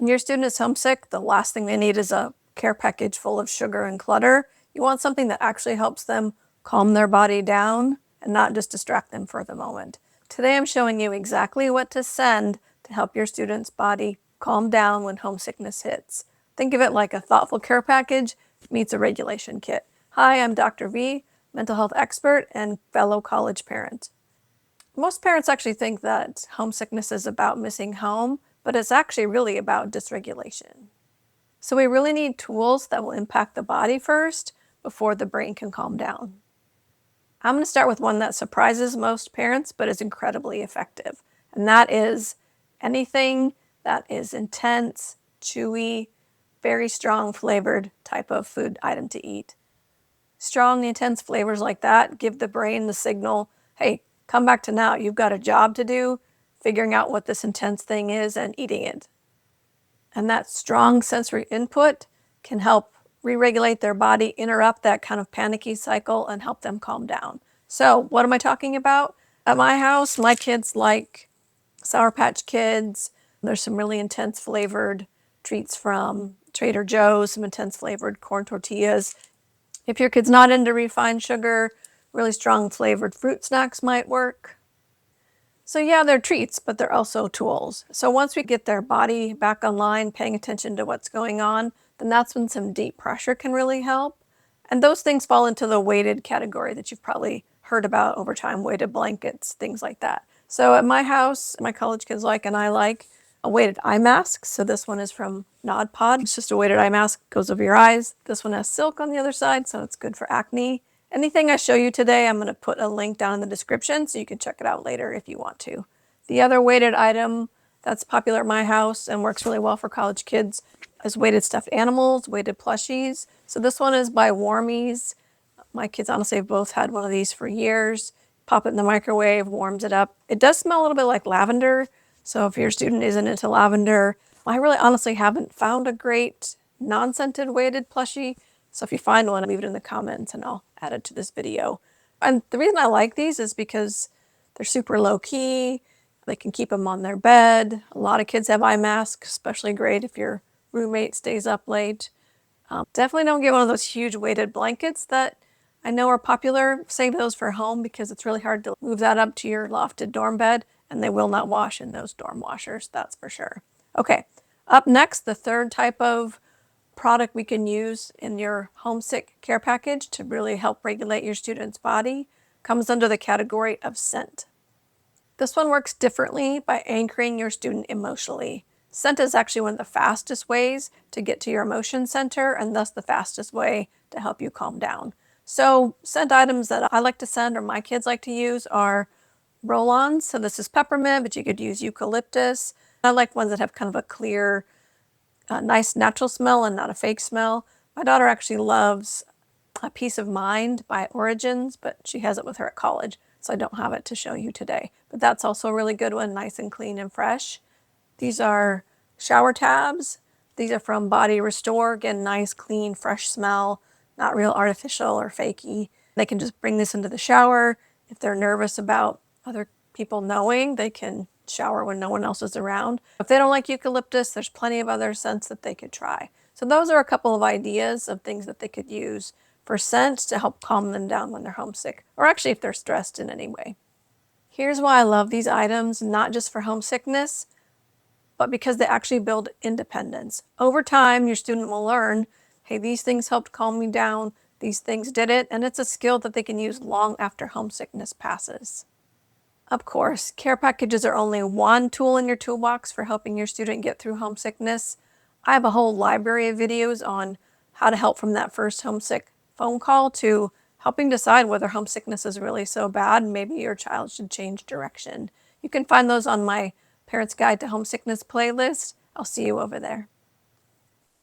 When your student is homesick, the last thing they need is a care package full of sugar and clutter. You want something that actually helps them calm their body down and not just distract them for the moment. Today I'm showing you exactly what to send to help your student's body calm down when homesickness hits. Think of it like a thoughtful care package meets a regulation kit. Hi, I'm Dr. V, mental health expert and fellow college parent. Most parents actually think that homesickness is about missing home, but it's actually really about dysregulation. So we really need tools that will impact the body first before the brain can calm down. I'm going to start with one that surprises most parents, but is incredibly effective. And that is anything that is intense, chewy, very strong flavored type of food item to eat. Strong, intense flavors like that give the brain the signal, hey, come back to now. You've got a job to do, figuring out what this intense thing is and eating it. And that strong sensory input can help re-regulate their body, interrupt that kind of panicky cycle, and help them calm down. So what am I talking about? At my house, my kids like Sour Patch Kids. There's some really intense flavored treats from Trader Joe's, some intense flavored corn tortillas. If your kid's not into refined sugar, really strong flavored fruit snacks might work. So yeah, they're treats, but they're also tools. So once we get their body back online, paying attention to what's going on, then that's when some deep pressure can really help. And those things fall into the weighted category that you've probably heard about over time, weighted blankets, things like that. So at my house, my college kids like, and I like, a weighted eye mask. So this one is from Nod Pod. It's just a weighted eye mask, goes over your eyes. This one has silk on the other side, so it's good for acne. Anything I show you today, I'm going to put a link down in the description so you can check it out later if you want to. The other weighted item that's popular at my house and works really well for college kids is weighted stuffed animals, weighted plushies. So this one is by Warmies. My kids honestly have both had one of these for years. Pop it in the microwave, warms it up. It does smell a little bit like lavender. So if your student isn't into lavender, I really honestly haven't found a great non-scented weighted plushie. So if you find one, leave it in the comments and I'll add it to this video. And the reason I like these is because they're super low key. They can keep them on their bed. A lot of kids have eye masks, especially great if your roommate stays up late. Definitely don't get one of those huge weighted blankets that I know are popular. Save those for home because it's really hard to move that up to your lofted dorm bed, and they will not wash in those dorm washers, that's for sure. Okay, up next, the third type of product we can use in your homesick care package to really help regulate your student's body comes under the category of scent. This one works differently by anchoring your student emotionally. Scent is actually one of the fastest ways to get to your emotion center and thus the fastest way to help you calm down. So scent items that I like to send or my kids like to use are roll-ons. So this is peppermint, but you could use eucalyptus. I like ones that have kind of a clear, nice natural smell and not a fake smell. My daughter actually loves a Peace of Mind by Origins, but she has it with her at college, so I don't have it to show you today. But that's also a really good one, nice and clean and fresh. These are shower tabs. These are from Body Restore. Again, nice, clean, fresh smell, not real artificial or fakey. They can just bring this into the shower. If they're nervous about other people knowing, they can shower when no one else is around. If they don't like eucalyptus, there's plenty of other scents that they could try. So those are a couple of ideas of things that they could use for scent to help calm them down when they're homesick, or actually if they're stressed in any way. Here's why I love these items, not just for homesickness, but because they actually build independence. Over time, your student will learn, hey, these things helped calm me down, these things did it, and it's a skill that they can use long after homesickness passes. Of course, care packages are only one tool in your toolbox for helping your student get through homesickness. I have a whole library of videos on how to help from that first homesick phone call to helping decide whether homesickness is really so bad and maybe your child should change direction. You can find those on my Parents Guide to Homesickness playlist. I'll see you over there.